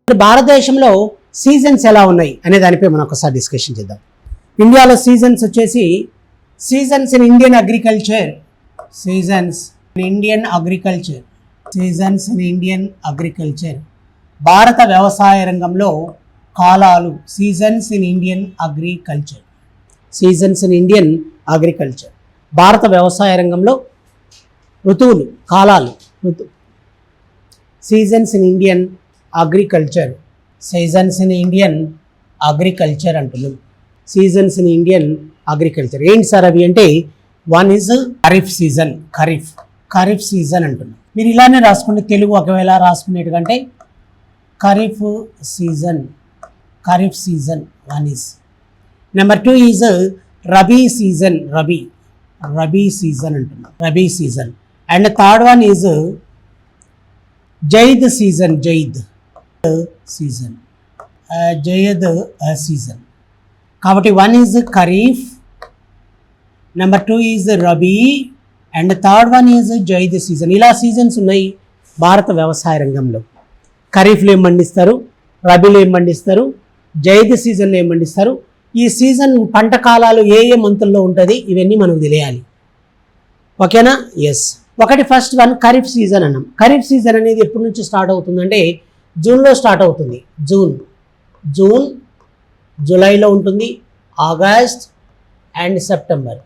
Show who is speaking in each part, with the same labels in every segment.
Speaker 1: భారతదేశంలో సీజన్స్ ఎలా ఉన్నాయి అనే దానిపై మనం ఒకసారి డిస్కషన్ చేద్దాం. ఇండియాలో సీజన్స్ వచ్చేసి seasons in Indian agriculture, seasons in Indian agriculture, seasons in Indian agriculture. భారత వ్యవసాయ రంగంలో కాలాలు, seasons in Indian agriculture, seasons in Indian agriculture. భారత వ్యవసాయ రంగంలో ఋతువులు, కాలాలు, seasons in Indian agriculture, seasons in Indian agriculture అంటున్నాం. సీజన్స్ ఇన్ ఇండియన్ అగ్రికల్చర్ ఏంటి సార్ అవి అంటే, one is kharif season, kharif season అంటున్నాం. మీరు ఇలానే రాసుకుంటే తెలుగు ఒకవేళ రాసుకునేట్టుకంటే kharif season, kharif season one is. Number two is rabi season, rabi season అంటున్నాం, rabi season. And third one is zaid season, zaid season, zaid season. కాబట్టి one is kharif, number two is rabi and third one is zaid season. ఇలా seasons ఉన్నాయి భారత వ్యవసాయ రంగంలో. ఖరీఫ్లో ఏం పండిస్తారు, రబీలో ఏం పండిస్తారు, జైద్ సీజన్లో ఏం పండిస్తారు. ఈ సీజన్ పంట కాలాలు ఏ ఏ మంతుల్లో ఉంటుంది ఇవన్నీ మనకు తెలియాలి. ఓకేనా? ఎస్. ఒకటి ఫస్ట్ వన్ ఖరీఫ్ సీజన్ అన్నాం. ఖరీఫ్ సీజన్ అనేది ఎప్పటి నుంచి స్టార్ట్ అవుతుందంటే జూన్లో స్టార్ట్ అవుతుంది. జూన్, జూలైలో ఉంటుంది, ఆగస్ట్ అండ్ సెప్టెంబర్.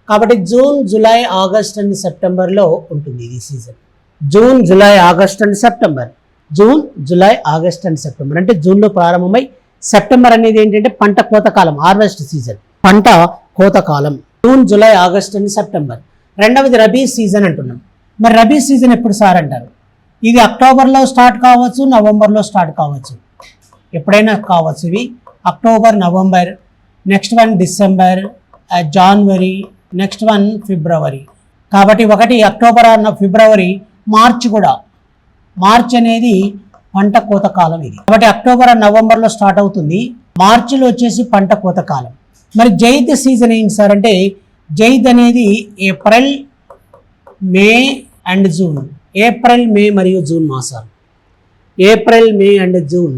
Speaker 1: కాబట్టి జూన్, జూలై, ఆగస్ట్ అండ్ సెప్టెంబర్లో ఉంటుంది ఇది season. June, July, August and September. June, July, August and September అంటే జూన్లో ప్రారంభమై సెప్టెంబర్ అనేది ఏంటంటే పంట కోతకాలం, హార్వెస్ట్ సీజన్, పంట కోతకాలం. June, July, August and September. రెండవది రబీ సీజన్ అంటున్నాం. మరి రబీ సీజన్ ఎప్పుడు సార్ అంటారు? ఇది అక్టోబర్లో స్టార్ట్ కావచ్చు, నవంబర్లో స్టార్ట్ కావచ్చు, ఎప్పుడైనా కావచ్చు. ఇవి October, November, next one December, January, next one February. కాబట్టి ఒకటి అక్టోబర్, ఫిబ్రవరి, మార్చ్ కూడా. మార్చ్ అనేది పంట కోతకాలం ఇది. కాబట్టి అక్టోబర్, నవంబర్లో స్టార్ట్ అవుతుంది, మార్చిలో వచ్చేసి పంట కోతకాలం. మరి జైద్ సీజన్ ఏంటి సార్ అంటే, జైద్ అనేది April, May and June. April, May మరియు జూన్ మాసాలు. April, May and June,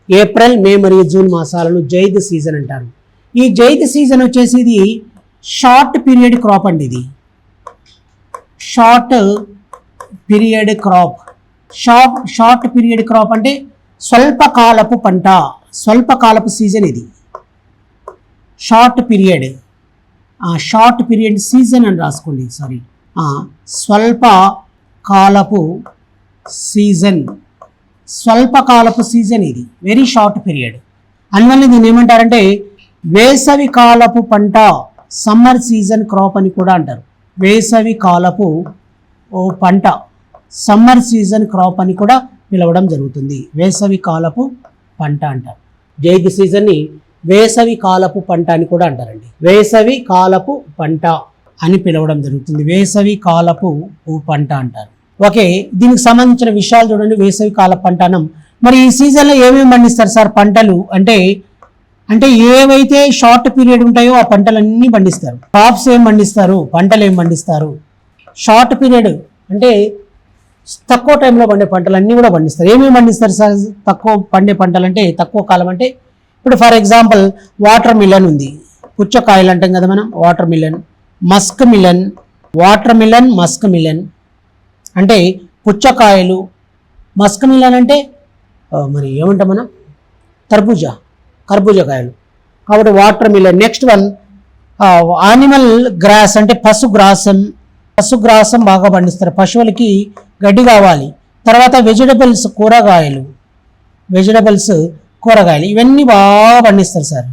Speaker 1: April, May మరియు జూన్ మాసాలను జైద్ సీజన్ అంటారు. ఈ జైద్ సీజన్ వచ్చేసి ఇది షార్ట్ పీరియడ్ క్రాప్ అండి. ఇది short period crop. Short period crop అంటే స్వల్పకాలపు పంట, స్వల్పకాలపు సీజన్ ఇది. షార్ట్ పీరియడ్ సీజన్ అని రాసుకోండి. సారీ, స్వల్ప కాలపు సీజన్, స్వల్పకాలపు సీజన్ ఇది, వెరీ షార్ట్ పీరియడ్. అందువల్ల దీన్ని ఏమంటారంటే వేసవి కాలపు పంట, సమ్మర్ సీజన్ క్రాప్ అని కూడా అంటారు. వేసవి కాలపు పంట, సమ్మర్ సీజన్ క్రాప్ అని కూడా పిలవడం జరుగుతుంది. వేసవి కాలపు పంట అంటారు. జైద్ సీజన్ని వేసవి కాలపు పంట అని కూడా అంటారండి. వేసవి కాలపు పంట అని పిలవడం జరుగుతుంది. వేసవి కాలపు పంట అంటారు. ఓకే, దీనికి సంబంధించిన విషయాలు చూడండి. వేసవి కాల పంట అనం. మరి ఈ సీజన్లో ఏమేమి పండిస్తారు సార్ పంటలు అంటే, ఏవైతే షార్ట్ పీరియడ్ ఉంటాయో ఆ పంటలన్నీ పండిస్తారు. క్రాప్స్ ఏం పండిస్తారు, పంటలు ఏం పండిస్తారు. షార్ట్ పీరియడ్ అంటే తక్కువ టైంలో పండే పంటలన్నీ కూడా పండిస్తారు. ఏమేమి పండిస్తారు సార్ తక్కువ పండే పంటలు అంటే, తక్కువ కాలం అంటే? ఇప్పుడు ఫర్ ఎగ్జాంపుల్ వాటర్ మిలన్ ఉంది, పుచ్చకాయలు అంటాం కదా మనం, water melon. Musk melon, water melon, Musk melon అంటే పుచ్చకాయలు. మస్క్ మిలన్ అంటే మరి ఏమంటాం మనం, కర్బూజాకాయలు. కాబట్టి watermelon. Next one animal grass అంటే పశుగ్రాసం బాగా పండిస్తారు. పశువులకి గడ్డి కావాలి. తర్వాత వెజిటబుల్స్, కూరగాయలు ఇవన్నీ బాగా పండిస్తారు సార్.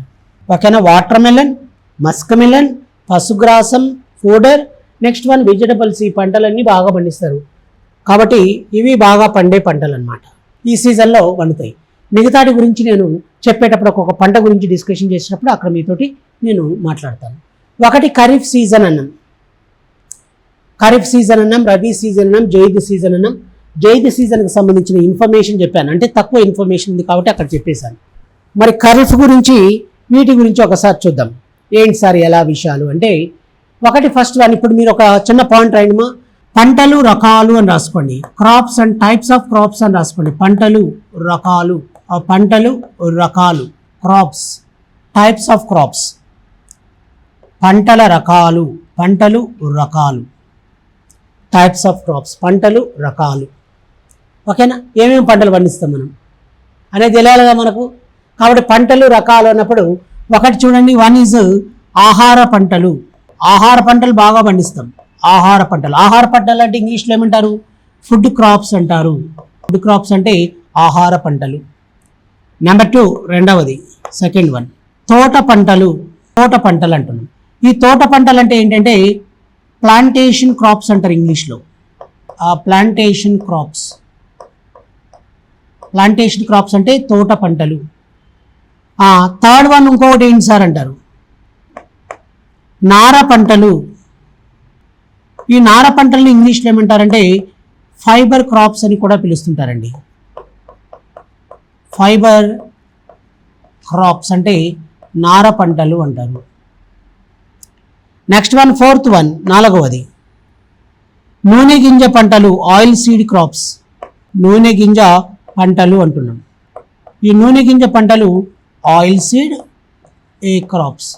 Speaker 1: ఓకేనా? వాటర్ మిలన్, మస్క్ మిలన్, పశుగ్రాసం, ఫోడర్, నెక్స్ట్ వన్ వెజిటబుల్స్. ఈ పంటలన్నీ బాగా పండిస్తారు. కాబట్టి ఇవి బాగా పండే పంటలు అన్నమాట. ఈ సీజన్లో పండుతాయి. మిగతాటి గురించి నేను చెప్పేటప్పుడు ఒక్కొక్క పంట గురించి డిస్కషన్ చేసినప్పుడు అక్కడ మీతోటి నేను మాట్లాడతాను. ఒకటి ఖరీఫ్ సీజన్ అన్నాం, రబీ సీజన్ అన్నాం, జైద్ సీజన్ అన్నాం. జైద్ సీజన్కి సంబంధించిన ఇన్ఫర్మేషన్ చెప్పాను, అంటే తక్కువ ఇన్ఫర్మేషన్ ఉంది కాబట్టి అక్కడ చెప్పేశాను. మరి ఖరీఫ్ గురించి, వీటి గురించి ఒకసారి చూద్దాం. ఏంటి సార్ ఎలా విషయాలు అంటే, ఒకటి ఫస్ట్ వన్. ఇప్పుడు మీరు ఒక చిన్న పాయింట్ రాయండి. పంటలు రకాలు అని రాసుకోండి. Crops and types of crops అని రాసుకోండి. పంటలు రకాలు, పంటలు రకాలు, క్రాప్స్, టైప్స్ ఆఫ్ క్రాప్స్, పంటల రకాలు, పంటలు రకాలు, టైప్స్ ఆఫ్ క్రాప్స్, పంటలు రకాలు. ఓకేనా? ఏమేమి పంటలు పండిస్తాం మనం అనేది తెలియాలిగా మనకు. కాబట్టి పంటలు రకాలు అన్నప్పుడు ఒకటి చూడండి, వన్ ఈజ్ ఆహార పంటలు. ఆహార పంటలు బాగా పండిస్తాం. ఆహార పంటలు అంటే ఇంగ్లీష్లో ఏమంటారు? ఫుడ్ క్రాప్స్ అంటారు. ఫుడ్ క్రాప్స్ అంటే ఆహార పంటలు. నెంబర్ 2, రెండవది, సెకండ్ వన్, తోట పంటలు. తోట పంటలు అంటున్నాం. ఈ తోట పంటలు అంటే ఏంటంటే ప్లాంటేషన్ క్రాప్స్ అంటారు ఇంగ్లీష్లో. Plantation crops. ప్లాంటేషన్ క్రాప్స్ అంటే తోట పంటలు. థర్డ్ వన్ ఇంకొకటి ఏంటి సార్ అంటారు? నార పంటలు. ఈ నార పంటలను ఇంగ్లీష్లో ఏమంటారంటే ఫైబర్ క్రాప్స్ అని కూడా పిలుస్తుంటారండి. ఫైబర్ క్రాప్స్ అంటే నార పంటలు అంటారు. నెక్స్ట్ వన్, ఫోర్త్ వన్, నాలుగవది, నూనె గింజ పంటలు, ఆయిల్ సీడ్ క్రాప్స్. నూనె గింజ పంటలు అంటున్నాం. ఈ నూనె గింజ పంటలు oil seed crops.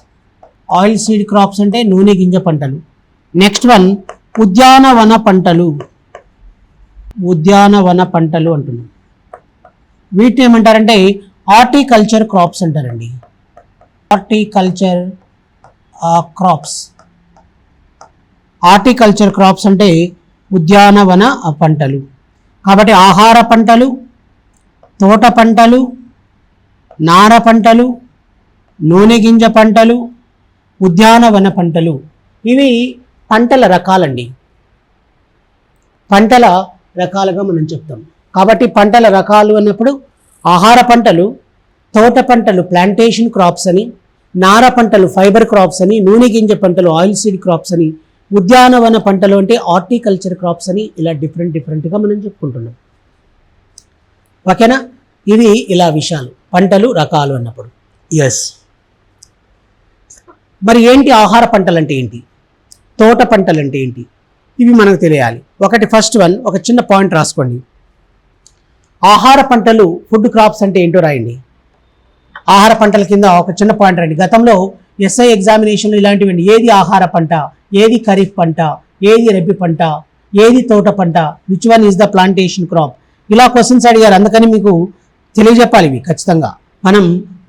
Speaker 1: Oil seed crops అంటే నూనె గింజ పంటలు. నెక్స్ట్ వన్, ఉద్యానవన పంటలు. ఉద్యానవన పంటలు అంటున్నాం. వీటిని ఏమంటారంటే హార్టికల్చర్ క్రాప్స్ అంటారండి. Horticulture crops. హార్టికల్చర్ క్రాప్స్ అంటే ఉద్యానవన పంటలు. కాబట్టి ఆహార పంటలు, తోట పంటలు, నార పంటలు, నూనె గింజ పంటలు, ఉద్యానవన పంటలు, ఇవి పంటల రకాలండి. పంటల రకాలుగా మనం చెప్తాం. కాబట్టి పంటల రకాలు అన్నప్పుడు ఆహార పంటలు, తోట పంటలు ప్లాంటేషన్ క్రాప్స్ అని, నార పంటలు ఫైబర్ క్రాప్స్ అని, నూనె గింజ పంటలు ఆయిల్ సీడ్ క్రాప్స్ అని, ఉద్యానవన పంటలు అంటే హార్టికల్చర్ క్రాప్స్ అని, ఇలా డిఫరెంట్గా మనం చెప్పుకుంటున్నాం. ఓకేనా? ఇవి ఇలా విషయాలు, పంటలు రకాలు అన్నప్పుడు. ఎస్. మరి ఏంటి ఆహార పంటలు అంటే ఏంటి, తోట పంటలు అంటే ఏంటి, ఇవి మనకు తెలియాలి. ఒకటి, ఫస్ట్ వన్, ఒక చిన్న పాయింట్ రాసుకోండి. ఆహార పంటలు, ఫుడ్ క్రాప్స్ అంటే ఏంటో రాయండి. ఆహార పంటల కింద ఒక చిన్న పాయింట్ రండి. గతంలో ఎస్ఐ ఎగ్జామినేషన్లు ఇలాంటివండి. ఏది ఆహార పంట, ఏది ఖరీఫ్ పంట, ఏది రబీ పంట, ఏది తోట పంట, which one is the plantation crop, ఇలా క్వశ్చన్స్ అడిగారు. అందుకని మీకు తెలియజెప్పాలి ఇవి ఖచ్చితంగా. మనం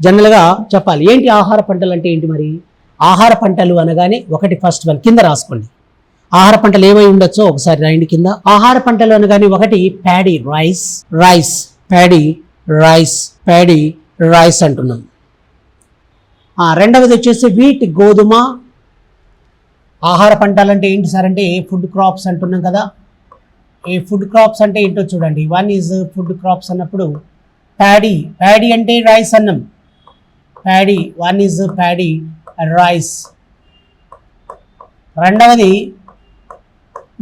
Speaker 1: జనరల్గా చెప్పాలి. ఏంటి ఆహార పంటలు అంటే ఏంటి? మరి ఆహార పంటలు అనగానే ఒకటి, ఫస్ట్ వన్ కింద రాసుకోండి. ఆహార పంటలు ఏమై ఉండొచ్చో ఒకసారి రాయండి కింద. ఆహార పంటలు అనగానే ఒకటి ప్యాడీ, రైస్, ప్యాడీ రైస్ అంటున్నాం. రెండవది వచ్చేసి వీట్, గోధుమ. ఆహార పంటలు అంటే ఏంటి సార్ అంటే ఫుడ్ క్రాప్స్ అంటున్నాం కదా. ఈ ఫుడ్ క్రాప్స్ అంటే ఏంటో చూడండి. వన్ ఈజ్ ఫుడ్ క్రాప్స్ అన్నప్పుడు ప్యాడీ అంటే రైస్ అన్నం. Paddy, one is paddy rice. రెండవది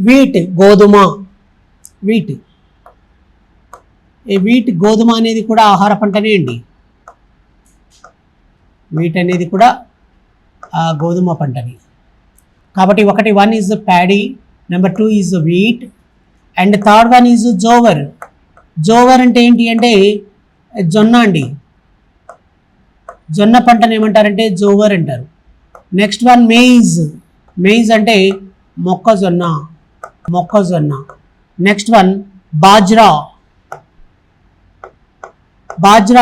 Speaker 1: వీట్, గోధుమ. వీట్ గోధుమ అనేది కూడా ఆహార పంటనే అండి. వీట్ అనేది కూడా గోధుమ పంటని. కాబట్టి ఒకటి, one is paddy, number 2 is wheat, and third one is jowar. Jowar అంటే ఏంటి అంటే జొన్న అండి. జొన్న పంటను ఏమంటారంటే జోవర్ అంటారు. నెక్స్ట్ వన్ మెయిజ్ అంటే మొక్కజొన్న. నెక్స్ట్ వన్ బాజ్రా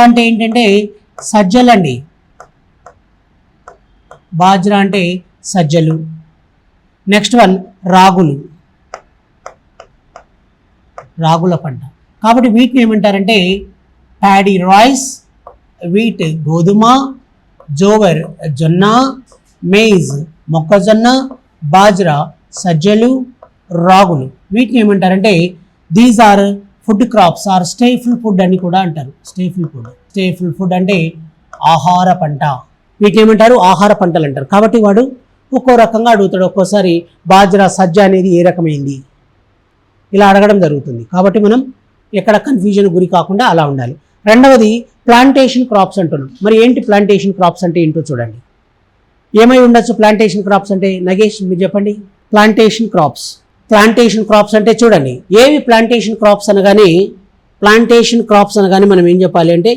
Speaker 1: అంటే ఏంటంటే సజ్జలు అండి. బాజ్రా అంటే సజ్జలు. నెక్స్ట్ వన్ రాగుల పంట. కాబట్టి వీటిని ఏమంటారంటే ప్యాడీ రైస్, వీట్ గోధుమ, జోవర్ జొన్న, మెయిజ్ మొక్కజొన్న, బాజ్రా సజ్జలు, రాగులు. వీటిని ఏమంటారంటే these are food crops or staple food అని కూడా అంటారు. స్టేపుల్ ఫుడ్ అంటే ఆహార పంట. వీటిని ఏమంటారు? ఆహార పంటలు అంటారు. కాబట్టి వాడు ఒక్కో రకంగా అడుగుతాడు. ఒక్కోసారి బాజ్రా, సజ్జ అనేది ఏ రకమైంది ఇలా అడగడం జరుగుతుంది. కాబట్టి మనం ఎక్కడ కన్ఫ్యూజన్ గురి కాకుండా అలా ఉండాలి. రెండవది ప్లాంటేషన్ క్రాప్స్ అంటున్నాం. మరి ఏంటి ప్లాంటేషన్ క్రాప్స్ అంటే ఏంటో చూడండి. ఏమై ఉండొచ్చు ప్లాంటేషన్ క్రాప్స్ అంటే? నగేష్ మీరు చెప్పండి. ప్లాంటేషన్ క్రాప్స్ అంటే చూడండి, ఏవి ప్లాంటేషన్ క్రాప్స్ అనగానే ప్లాంటేషన్ క్రాప్స్ అనగానే మనం ఏం చెప్పాలి అంటే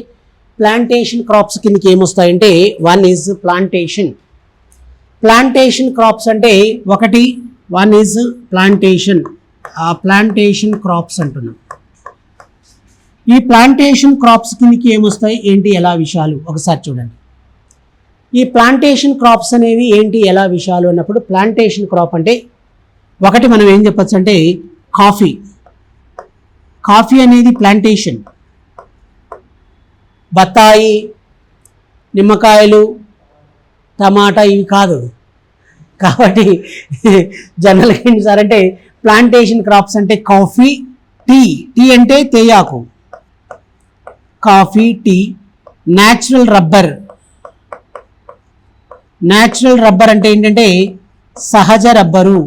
Speaker 1: ప్లాంటేషన్ క్రాప్స్ కిందకి ఏమొస్తాయంటే వన్ ఈజ్ ప్లాంటేషన్ క్రాప్స్ అంటే వన్ ఈజ్ ప్లాంటేషన్ క్రాప్స్ అంటున్నాం. ఈ ప్లాంటేషన్ క్రాప్స్ కిందకి ఏమొస్తాయి ఏంటి ఎలా విషయాలు ఒకసారి చూడండి. ఈ ప్లాంటేషన్ క్రాప్స్ అనేవి ఏంటి ఎలా విషయాలు అన్నప్పుడు ప్లాంటేషన్ క్రాప్ అంటే ఒకటి మనం ఏం చెప్పచ్చు అంటే కాఫీ అనేది ప్లాంటేషన్. బత్తాయి, నిమ్మకాయలు, టమాటా ఇవి కాదు. కాబట్టి జనరల్గా ఏంటి సార్ అంటే ప్లాంటేషన్ క్రాప్స్ అంటే కాఫీ, టీ అంటే తేయాకు, కాఫీ, టీ, న్యాచురల్ రబ్బర్ అంటే ఏంటంటే సహజ రబ్బరు.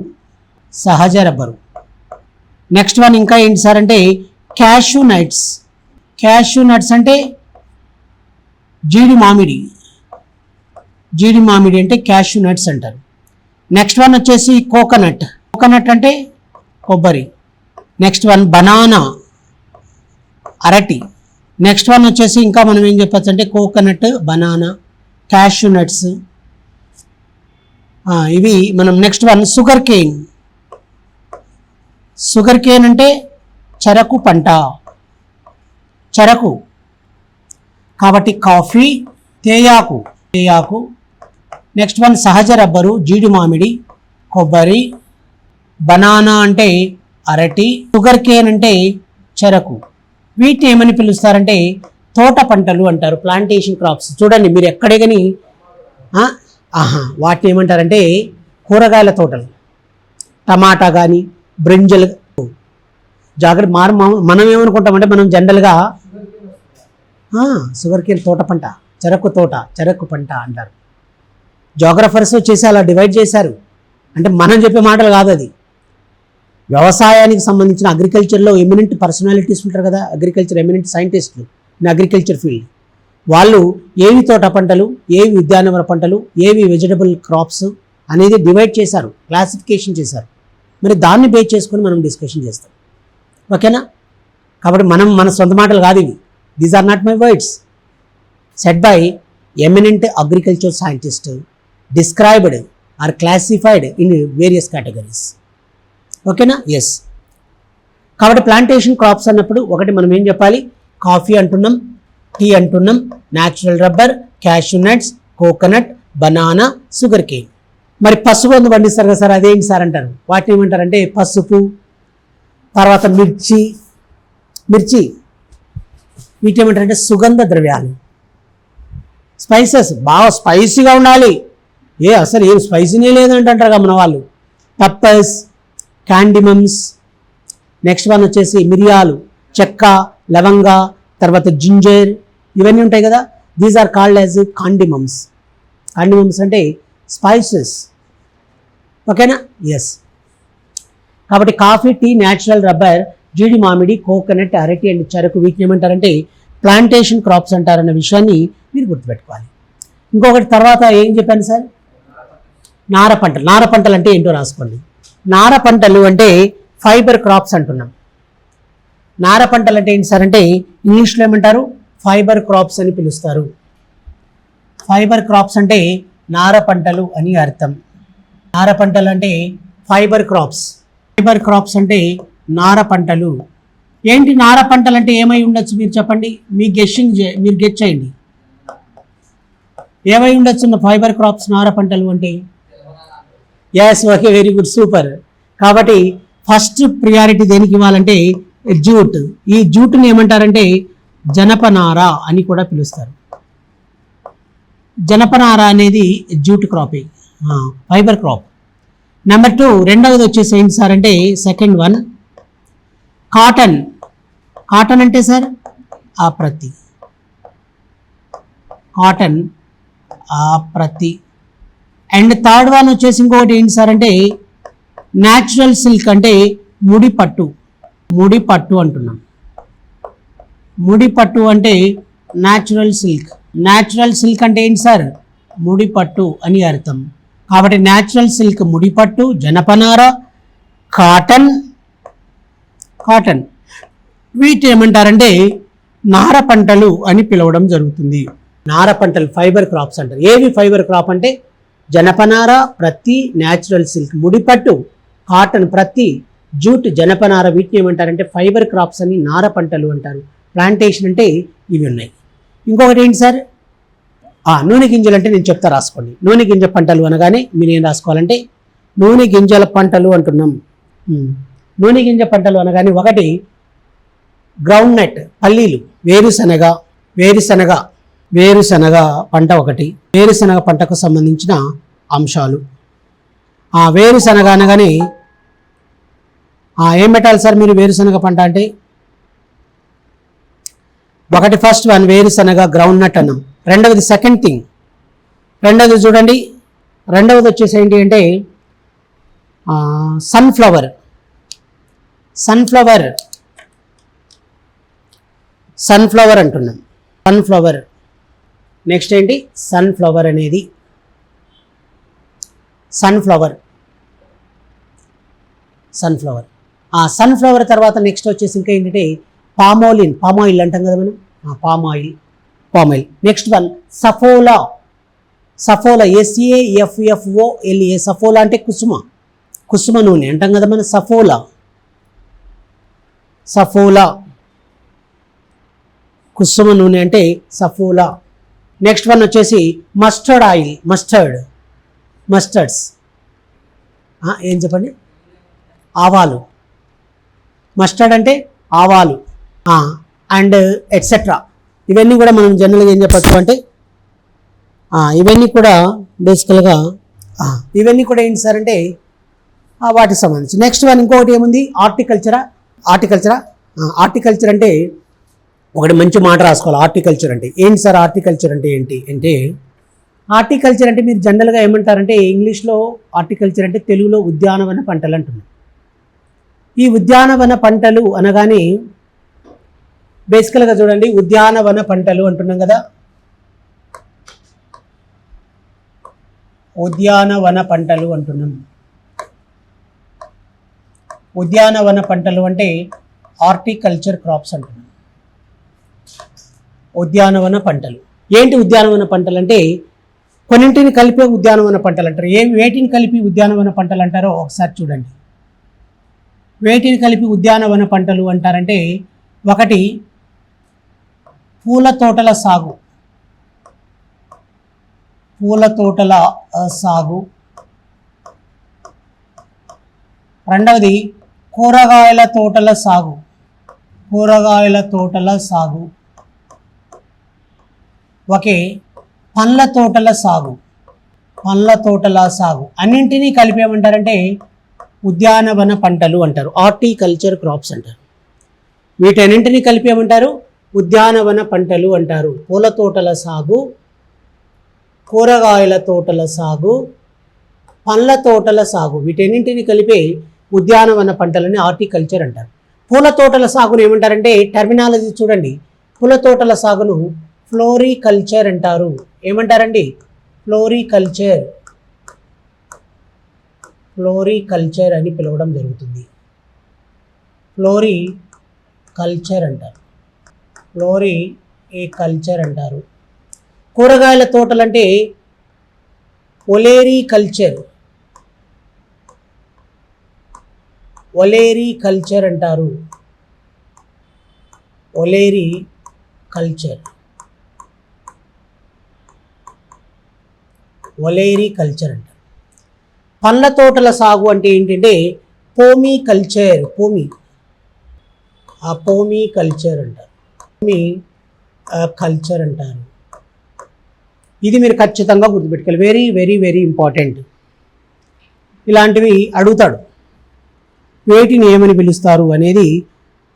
Speaker 1: నెక్స్ట్ వన్ ఇంకా ఏంటి సార్ అంటే క్యాష్యూ నట్స్ అంటే జీడి మామిడి అంటే క్యాష్యూ నట్స్ అంటారు. నెక్స్ట్ వన్ వచ్చేసి కోకోనట్ అంటే కొబ్బరి. నెక్స్ట్ వన్ బనానా, అరటి. నెక్స్ట్ వన్ వచ్చేసి ఇంకా మనం ఏం చెప్పచ్చు అంటే కోకోనట్, బనానా, క్యాష్యూ నట్స్ ఇవి మనం. నెక్స్ట్ వన్ షుగర్ కేన్ అంటే చెరకు పంట. కాబట్టి కాఫీ, తేయాకు. నెక్స్ట్ వన్ సహజ రబ్బరు, జీడి మామిడి, కొబ్బరి, బనానా అంటే అరటి, షుగర్ కేన్ అంటే చెరకు. వీటిని ఏమని పిలుస్తారంటే తోట పంటలు అంటారు, ప్లాంటేషన్ క్రాప్స్. చూడండి మీరు ఎక్కడే కానీ వాటిని ఏమంటారంటే కూరగాయల తోటలు, టమాటా కానీ బ్రింజల్. జాగ్రత్త మనం ఏమనుకుంటామంటే మనం జనరల్గా షుగర్ కేన్ తోట పంట, చెరకు పంట అంటారు. జోగ్రఫర్స్ వచ్చేసి అలా డివైడ్ చేశారు. అంటే మనం చెప్పే మాటలు కాదు, అది వ్యవసాయానికి సంబంధించిన అగ్రికల్చర్లో ఎమినెంట్ పర్సనాలిటీస్ ఉంటారు కదా, ఎమినెంట్ సైంటిస్టులు ఇన్ అగ్రికల్చర్ ఫీల్డ్. వాళ్ళు ఏవి తోట పంటలు, ఏవి ఉద్యానవన పంటలు, ఏవి వెజిటబుల్ క్రాప్స్ అనేది డివైడ్ చేశారు, క్లాసిఫికేషన్ చేశారు. మరి దాన్ని బేస్ చేసుకొని మనం డిస్కషన్ చేస్తాం. ఓకేనా? కాబట్టి మన సొంత మాటలు కాదు ఇవి. These are not my words, set by eminent agriculture scientist, described or classified in various categories. ఓకేనా? ఎస్. కాబట్టి ప్లాంటేషన్ క్రాప్స్ అన్నప్పుడు ఒకటి మనం ఏం చెప్పాలి, కాఫీ అంటున్నాం, టీ అంటున్నాం, natural rubber, cashew nuts, coconut, banana, sugar cane. మరి పసుపు అందు పండిస్తారు కదా సార్, అదేంటి సార్ అంటారు. వాటిని ఏమంటారంటే పసుపు, తర్వాత మిర్చి వీటి ఏమంటారంటే సుగంధ ద్రవ్యాలు, స్పైసెస్. బాగా స్పైసీగా ఉండాలి, అసలు ఏం స్పైసీనే లేదంటారు కదా మన వాళ్ళు. పెప్పర్స్, క్యాండిమమ్స్. నెక్స్ట్ వన్ వచ్చేసి మిరియాలు, చెక్క, లవంగ, తర్వాత జింజర్, ఇవన్నీ ఉంటాయి కదా. దీస్ ఆర్ కాల్డ్ యాజ్ కాండిమమ్స్ అంటే స్పైసెస్. ఓకేనా? ఎస్. కాబట్టి కాఫీ, టీ, న్యాచురల్ రబ్బర్, జీడి మామిడి, కోకోనట్, అరటి అండ్ చెరకు వీటిని ఏమంటారంటే ప్లాంటేషన్ క్రాప్స్ అంటారన్న విషయాన్ని మీరు గుర్తుపెట్టుకోవాలి. ఇంకొకటి తర్వాత ఏం చెప్పాను సార్, నార పంటలు అంటే ఏంటో రాసుకోండి. నార పంటలు అంటే ఫైబర్ క్రాప్స్ అంటున్నాం. నార పంటలు అంటే ఏంటి సార్ అంటే ఇంగ్లీష్లో ఏమంటారు, ఫైబర్ క్రాప్స్ అని పిలుస్తారు. ఫైబర్ క్రాప్స్ అంటే నార పంటలు అని అర్థం. నార పంటలు అంటే ఫైబర్ క్రాప్స్ అంటే నార పంటలు. ఏంటి నార పంటలు అంటే ఏమై ఉండొచ్చు మీరు చెప్పండి, మీరు గెస్ చేయండి. ఏమై ఉండొచ్చు ఫైబర్ క్రాప్స్ నార పంటలు అంటే? Yes, okay, very good, super. కాబట్టి ఫస్ట్ ప్రియారిటీ దేనికి ఇవ్వాలంటే జూట్. ఈ జూట్ని ఏమంటారంటే జనపనార అని కూడా పిలుస్తారు. జనపనార అనేది jute crop, fibre crop. Number 2 రెండవది వచ్చేసి ఏంటి సార్ అంటే సెకండ్ వన్ కాటన్ అంటే సార్ ఆప్రతి. అండ్ థర్డ్ వన్ వచ్చేసి ఇంకొకటి ఏంటి సార్ అంటే న్యాచురల్ సిల్క్ అంటే ముడి పట్టు అంటున్నాం. ముడి పట్టు అంటే న్యాచురల్ సిల్క్ అంటే ఏంటి సార్, ముడి పట్టు అని అర్థం. కాబట్టి న్యాచురల్ సిల్క్, ముడిపట్టు, జనపనార, కాటన్. వీటిని ఏమంటారంటే నార పంటలు అని పిలవడం జరుగుతుంది. నార పంటలు ఫైబర్ క్రాప్స్ అంటారు. ఏవి ఫైబర్ క్రాప్ అంటే జనపనార, ప్రత్తి, న్యాచురల్ సిల్క్, ముడిపట్టు, కాటన్, ప్రత్తి, జూట్, జనపనార, వీటిని ఏమంటారంటే ఫైబర్ క్రాప్స్ అని నార పంటలు అంటారు. ప్లాంటేషన్ అంటే ఇవి ఉన్నాయి. ఇంకొకటి ఏంటి సార్, నూనె గింజలు అంటే నేను చెప్తా, రాసుకోండి. నూనె గింజ పంటలు అనగానే మీరు ఏం రాసుకోవాలంటే నూనె గింజల పంటలు అంటున్నాం. నూనె గింజ పంటలు అనగానే ఒకటి గ్రౌండ్ నట్, పల్లీలు, వేరుశనగ పంట ఒకటి. వేరుశనగ పంటకు సంబంధించిన అంశాలు. వేరుశనగ అనగానే ఏం పెట్టాలి సార్ మీరు? వేరుశనగ పంట అంటే ఒకటి ఫస్ట్ వన్ వేరుశనగ, గ్రౌండ్ నట్ అన్నాం. రెండవది సెకండ్ థింగ్, రెండవది చూడండి, రెండవది వచ్చేసి ఏంటి అంటే సన్ఫ్లవర్ అంటున్నాం. సన్ఫ్లవర్ నెక్స్ట్ ఏంటి? సన్ఫ్లవర్ అనేది సన్ఫ్లవర్. సన్ఫ్లవర్ తర్వాత నెక్స్ట్ వచ్చేసి ఇంకా ఏంటంటే పామాయిల్ అంటాం కదా మనం, palm oil. Next one Saffola, SAFFOLA. Saffola అంటే కుసుమ నూనె అంటాం కదా మనం, సఫోలా కుసుమ నూనె అంటే సఫోలా. నెక్స్ట్ వన్ వచ్చేసి మస్టర్డ్ ఆయిల్, మస్టర్డ్స్ ఏం చెప్పండి? ఆవాలు. మస్టర్డ్ అంటే ఆవాలు అండ్ ఎట్సెట్రా. ఇవన్నీ కూడా మనం జనరల్గా ఏం చెప్పచ్చు అంటే ఇవన్నీ కూడా బేసికల్గా ఇవన్నీ కూడా ఏంటి సార్ అంటే వాటికి సంబంధించి. నెక్స్ట్ వన్ ఇంకొకటి ఏముంది? హార్టికల్చర్ అంటే ఒకటి మంచి మాట రాసుకోవాలి. హార్టికల్చర్ అంటే ఏంటి సార్? హార్టికల్చర్ అంటే ఏంటి అంటే హార్టికల్చర్ అంటే మీరు జనరల్గా ఏమంటారంటే ఇంగ్లీష్లో హార్టికల్చర్ అంటే తెలుగులో ఉద్యానవన పంటలు అంటున్నారు. ఈ ఉద్యానవన పంటలు అనగానే బేసికల్గా చూడండి, ఉద్యానవన పంటలు అంటున్నాం కదా. ఉద్యానవన పంటలు అంటే హార్టికల్చర్ క్రాప్స్ అంటున్నాం. ఉద్యానవన పంటలు ఏంటి? ఉద్యానవన పంటలు అంటే కొన్నింటిని కలిపే ఉద్యానవన పంటలు అంటారు. వేటిని కలిపి ఉద్యానవన పంటలు అంటారో ఒకసారి చూడండి. వేటిని కలిపి ఉద్యానవన పంటలు అంటారంటే ఒకటి పూల తోటల సాగు, రెండవది కూరగాయల తోటల సాగు, ఒకే పండ్ల తోటల సాగు. అన్నింటినీ కలిపి ఏమంటారంటే ఉద్యానవన పంటలు అంటారు. హార్టికల్చర్ క్రాప్స్ అంటారు. వీటన్నింటినీ కలిపి ఏమంటారు? ఉద్యానవన పంటలు అంటారు. పూల తోటల సాగు, కూరగాయల తోటల సాగు, పండ్ల తోటల సాగు, వీటన్నింటినీ కలిపి ఉద్యానవన పంటలని హార్టికల్చర్ అంటారు. పూల తోటల సాగును ఏమంటారంటే టర్మినాలజీ చూడండి. పూల తోటల సాగును ఫ్లోరికల్చర్ అంటారు. ఏమంటారండి? ఫ్లోరికల్చర్ అని పిలవడం జరుగుతుంది. ఫ్లోరికల్చర్ అంటారు. కూరగాయల తోటలు అంటే ఒలేరికల్చర్ అంటారు. ఒలేరికల్చర్ అంటారు. పండ్ల తోటల సాగు అంటే ఏంటంటే పోమీకల్చర్ అంటారు. ఇది మీరు ఖచ్చితంగా గుర్తుపెట్టుకోవాలి. Very very very important. ఇలాంటివి అడుగుతాడు. వేటిని ఏమని పిలుస్తారు అనేది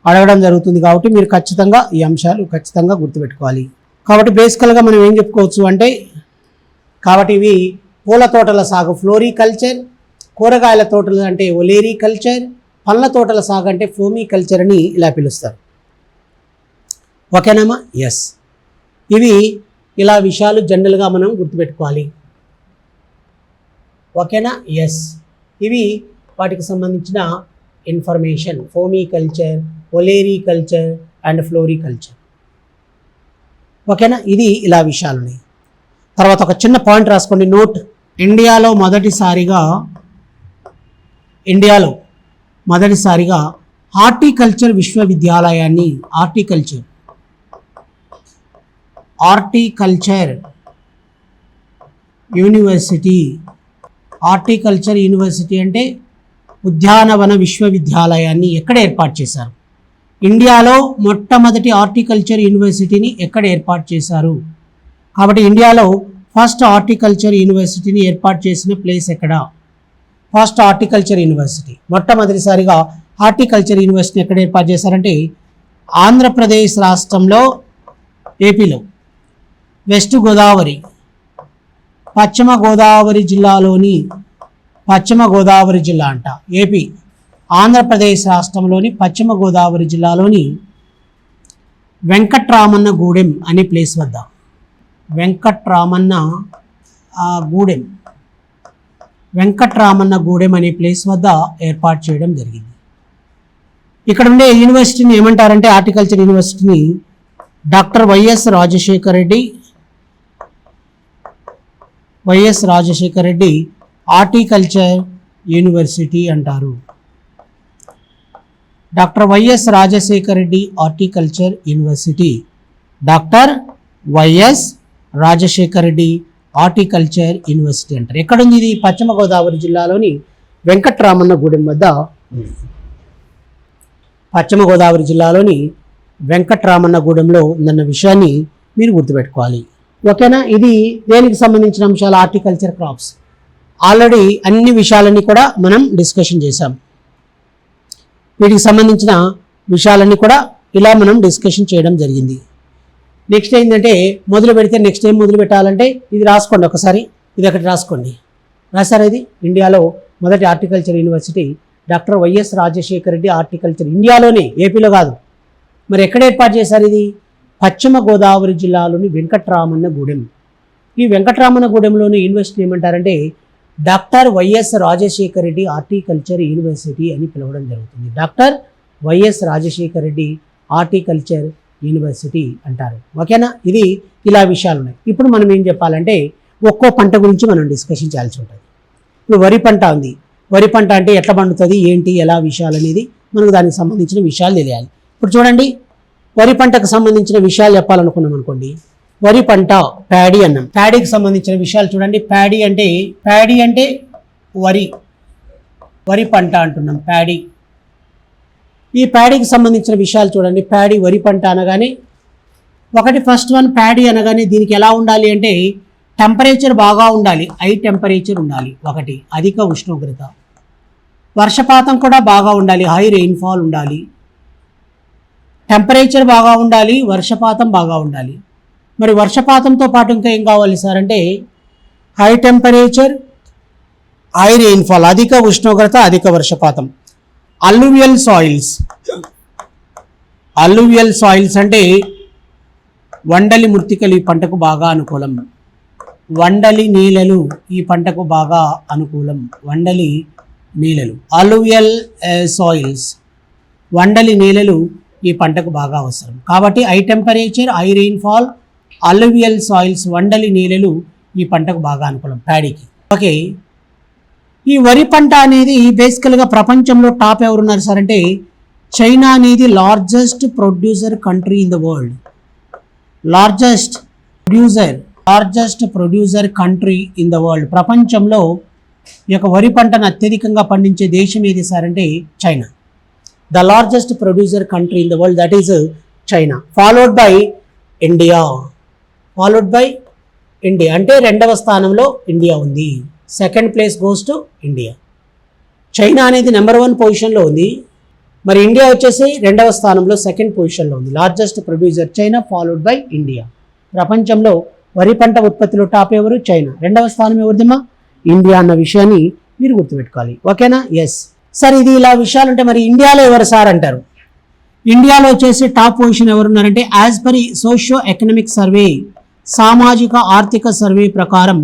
Speaker 1: అడగడం జరుగుతుంది. కాబట్టి మీరు ఖచ్చితంగా ఈ అంశాలు ఖచ్చితంగా గుర్తుపెట్టుకోవాలి. కాబట్టి బేసికల్గా మనం ఏం చెప్పుకోవచ్చు అంటే కాబట్టి ఇవి పూల తోటల సాగు ఫ్లోరికల్చర్, కూరగాయల తోటలు అంటే ఒలేరికల్చర్, పండ్ల తోటల సాగు అంటే ఫోమికల్చర్ అని ఇలా పిలుస్తారు. ఓకేనామా? ఎస్. ఇవి ఇలా విషయాలు జనరల్గా మనం గుర్తుపెట్టుకోవాలి. ఓకేనా? ఎస్. ఇవి వాటికి సంబంధించిన information, pomiculture, olericulture and floriculture. ఓకేనా, ఇది ఇలా విషయాలు ఉన్నాయి. తర్వాత ఒక చిన్న పాయింట్ రాసుకోండి, నోట్. ఇండియాలో మొదటిసారిగా హార్టికల్చర్ విశ్వవిద్యాలయాన్ని హార్టికల్చర్ యూనివర్సిటీ అంటే ఉద్యానవన విశ్వవిద్యాలయాన్ని ఎక్కడ ఏర్పాటు చేశారు? ఇండియాలో మొట్టమొదటి హార్టికల్చర్ యూనివర్సిటీని ఎక్కడ ఏర్పాటు చేశారు? కాబట్టి ఇండియాలో ఫస్ట్ హార్టికల్చర్ యూనివర్సిటీని ఏర్పాటు చేసిన ప్లేస్ ఎక్కడ? ఫస్ట్ హార్టికల్చర్ యూనివర్సిటీ, మొట్టమొదటిసారిగా హార్టికల్చర్ యూనివర్సిటీ ఎక్కడ ఏర్పాటు చేశారంటే ఆంధ్రప్రదేశ్ రాష్ట్రంలో, ఏపీలో వెస్ట్ గోదావరి, పశ్చిమ గోదావరి జిల్లా అంట, ఏపీ ఆంధ్రప్రదేశ్ రాష్ట్రంలోని పశ్చిమ గోదావరి జిల్లాలోని వెంకట్రామన్న గూడెం అనే ప్లేస్ వద్ద, వెంకట్రామన్న గూడెం అనే ప్లేస్ వద్ద ఏర్పాటు చేయడం జరిగింది. ఇక్కడ ఉండే యూనివర్సిటీని ఏమంటారంటే హార్టికల్చర్ యూనివర్సిటీని doctor YS Rajasekhara Reddy horticulture university అంటారు. Doctor YS Rajasekhara Reddy horticulture university, doctor YS Rajasekhara Reddy horticulture university అంటారు. ఎక్కడుంది ఇది? పశ్చిమ గోదావరి జిల్లాలోని వెంకట్రామన్న గూడెం వద్ద, పశ్చిమ గోదావరి జిల్లాలోని వెంకట్రామన్న గూడెంలో ఉందన్న విషయాన్ని మీరు గుర్తుపెట్టుకోవాలి. ఓకేనా, ఇది దేనికి సంబంధించిన అంశాలు? Horticulture crops. ఆల్రెడీ అన్ని విషయాలన్నీ కూడా మనం డిస్కషన్ చేశాం. వీటికి సంబంధించిన విషయాలన్నీ కూడా ఇలా మనం డిస్కషన్ చేయడం జరిగింది. నెక్స్ట్ ఏంటంటే మొదలు పెడితే నెక్స్ట్ ఏం మొదలు పెట్టాలంటే ఇది రాసుకోండి ఒకసారి, ఇది ఒకటి రాసుకోండి. రాశారా? ఇది ఇండియాలో మొదటి horticulture university doctor YS Rajasekhara Reddy horticulture, ఇండియాలోనే, ఏపీలో కాదు. మరి ఎక్కడ ఏర్పాటు చేశారు ఇది? పశ్చిమ గోదావరి జిల్లాలోని వెంకట్రామన్న గూడెం. ఈ వెంకట్రామన్న గూడెంలోని యూనివర్సిటీ ఏమంటారంటే doctor YS Rajasekhara Reddy horticulture university అని పిలవడం జరుగుతుంది. Doctor YS Rajasekhara Reddy horticulture university అంటారు. ఓకేనా, ఇది ఇలా విషయాలు ఉన్నాయి. ఇప్పుడు మనం ఏం చెప్పాలంటే ఒక్కో పంట గురించి మనం డిస్కషన్ చేయాల్సి ఉంటుంది. ఇప్పుడు వరి పంట ఉంది. వరి పంట అంటే ఎట్లా పండుతుంది, ఏంటి, ఎలా విషయాలు అనేది మనకు దానికి సంబంధించిన విషయాలు తెలియాలి. ఇప్పుడు చూడండి, వరి పంటకు సంబంధించిన విషయాలు చెప్పాలనుకున్నాం అనుకోండి. వరి పంట ప్యాడీ అన్నాం. ప్యాడీకి సంబంధించిన విషయాలు చూడండి. ప్యాడీ అంటే వరి పంట అంటున్నాం, ప్యాడీ. ఈ ప్యాడీకి సంబంధించిన విషయాలు చూడండి. ప్యాడీ, వరి పంట అనగానే ఫస్ట్ వన్ ప్యాడీ అనగానే దీనికి ఎలా ఉండాలి అంటే టెంపరేచర్ బాగా ఉండాలి, హై టెంపరేచర్ ఉండాలి. ఒకటి, అధిక ఉష్ణోగ్రత. వర్షపాతం కూడా బాగా ఉండాలి, హై రెయిన్ఫాల్ ఉండాలి. టెంపరేచర్ బాగా ఉండాలి, వర్షపాతం బాగా ఉండాలి. మరి వర్షపాతంతో పాటు ఇంకా ఏం కావాలి సార్ అంటే హై టెంపరేచర్, హై రెయిన్ఫాల్, అధిక ఉష్ణోగ్రత, అధిక వర్షపాతం. అల్లువియల్ సాయిల్స్ అంటే వండలి మృత్తికలు ఈ పంటకు బాగా అనుకూలం. వండలి నేలలు ఈ పంటకు బాగా అనుకూలం. వండలి నేలలు, అల్లువియల్ సాయిల్స్, వండలి నేలలు ఈ పంటకు బాగా అవసరం. కాబట్టి high temperature, high rainfall, alluvial soils, వండలి నేలలు ఈ పంటకు బాగా అనుకూలం ప్యాడీకి. ఓకే, ఈ వరి పంట అనేది బేసికల్గా ప్రపంచంలో టాప్ ఎవరున్నారు సార్ అంటే చైనా అనేది largest producer country in the world. Largest producer country in the world. ప్రపంచంలో ఈ యొక్క వరి పంటను అత్యధికంగా పండించే దేశం ఏది సార్ అంటే China. The largest producer country in the world, that is China. Followed by India అంటే రెండవ స్థానంలో ఇండియా ఉంది. Second place goes to India. China అనేది నెంబర్ 1 పొజిషన్లో ఉంది. మరి ఇండియా వచ్చేసి రెండవ స్థానంలో, సెకండ్ పొజిషన్లో ఉంది. Largest producer China, followed by India. ప్రపంచంలో వరి పంట ఉత్పత్తిలో టాప్ ఎవరు? చైనా. రెండవ స్థానం ఎవరిదిమ్మా? ఇండియా అన్న విషయాన్ని మీరు గుర్తుపెట్టుకోవాలి. ఓకేనా? ఎస్ సార్, ఇది ఇలా విషయాలు ఉంటే మరి ఇండియాలో ఎవరు సార్ అంటారు. ఇండియాలో వచ్చేసి టాప్ పొజిషన్ ఎవరున్నారంటే as per socio economic survey, సామాజిక ఆర్థిక సర్వే ప్రకారం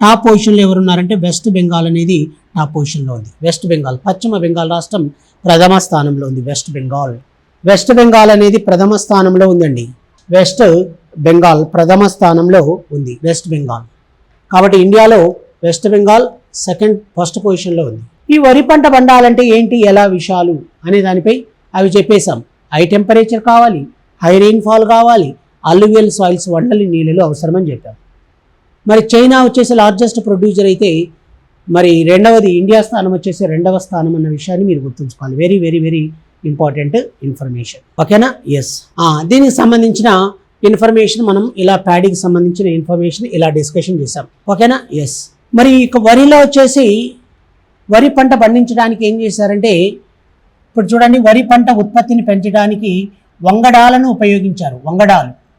Speaker 1: టాప్ పొజిషన్లో ఎవరున్నారంటే వెస్ట్ బెంగాల్ అనేది టాప్ పొజిషన్లో ఉంది. వెస్ట్ బెంగాల్, పశ్చిమ బెంగాల్ రాష్ట్రం ప్రథమ స్థానంలో ఉంది. వెస్ట్ బెంగాల్ అనేది ప్రథమ స్థానంలో ఉందండి. వెస్ట్ బెంగాల్ ప్రథమ స్థానంలో ఉంది. వెస్ట్ బెంగాల్. కాబట్టి ఇండియాలో వెస్ట్ బెంగాల్ ఫస్ట్ పొజిషన్లో ఉంది. ఈ వరి పంట పండాలంటే ఏంటి, ఎలా విషయాలు అనే దానిపై అవి చెప్పేశాం. హై టెంపరేచర్ కావాలి, హై రెయిన్ఫాల్ కావాలి, అల్లువియల్ సాయిల్స్ వండలి నీళ్ళు అవసరమని చెప్పాం. మరి చైనా వచ్చేసి లార్జెస్ట్ ప్రొడ్యూసర్ అయితే మరి ఇండియా స్థానం వచ్చేసి 2వ స్థానం అన్న విషయాన్ని మీరు గుర్తుంచుకోవాలి. Very very very important information. ఓకేనా? ఎస్. దీనికి సంబంధించిన ఇన్ఫర్మేషన్ మనం ఇలా ప్యాడీకి సంబంధించిన ఇన్ఫర్మేషన్ ఇలా డిస్కషన్ చేసాం. ఓకేనా? ఎస్. మరి ఇక వరిలో వచ్చేసి వరి పంట పండించడానికి ఏం చేశారంటే, ఇప్పుడు చూడండి, వరి పంట ఉత్పత్తిని పెంచడానికి వంగడాలను ఉపయోగించారు.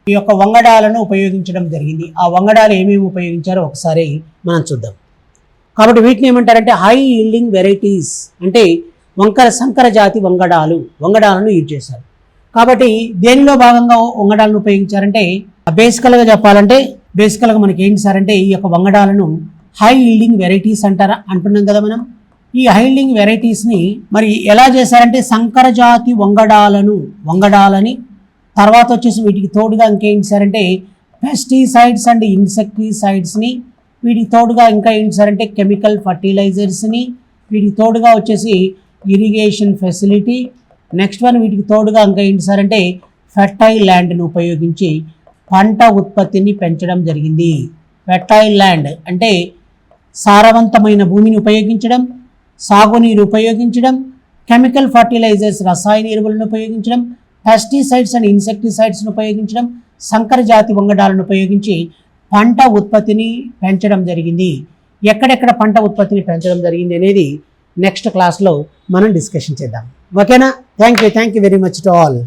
Speaker 1: ఈ యొక్క వంగడాలను ఉపయోగించడం జరిగింది. ఆ వంగడాలు ఏమేమి ఉపయోగించారో ఒకసారి మనం చూద్దాం. కాబట్టి వీటిని ఏమంటారంటే హై ఈల్డింగ్ వెరైటీస్, అంటే సంకర జాతి వంగడాలను యూజ్ చేశారు. కాబట్టి దేనిలో భాగంగా వంగడాలను ఉపయోగించారంటే, బేసికల్గా చెప్పాలంటే మనకి ఏంటి సార్ అంటే, ఈ యొక్క వంగడాలను హై ఈల్డింగ్ వెరైటీస్ అంటున్నాం కదా మనం. ఈ హై ఈల్డింగ్ వెరైటీస్ని మరి ఎలా చేశారంటే, సంకర జాతి వంగడాలని తర్వాత వచ్చేసి వీటికి తోడుగా ఇంకేం చేశారంటే పెస్టిసైడ్స్ అండ్ ఇన్సెక్టిసైడ్స్ని, వీటికి తోడుగా ఇంకా ఏం చేశారంటే కెమికల్ ఫర్టిలైజర్స్ని, వీటికి తోడుగా వచ్చేసి ఇరిగేషన్ ఫెసిలిటీ, నెక్స్ట్ వన్ వీటికి తోడుగా ఇంకా ఏం చేశారంటే ఫెర్టైల్ ల్యాండ్ను ఉపయోగించి పంట ఉత్పత్తిని పెంచడం జరిగింది. ఫెర్టైల్ ల్యాండ్ అంటే సారవంతమైన భూమిని ఉపయోగించడం, సాగునీరు ఉపయోగించడం, కెమికల్ ఫర్టిలైజర్స్ రసాయన ఎరువులను ఉపయోగించడం, పెస్టిసైడ్స్ అండ్ ఇన్సెక్టిసైడ్స్ను ఉపయోగించడం, సంకర జాతి వంగడాలను ఉపయోగించి పంట ఉత్పత్తిని పెంచడం జరిగింది. ఎక్కడెక్కడ పంట ఉత్పత్తిని పెంచడం జరిగింది అనేది నెక్స్ట్ క్లాస్లో మనం డిస్కషన్ చేద్దాం. ఓకేనా? Thank you very much to all.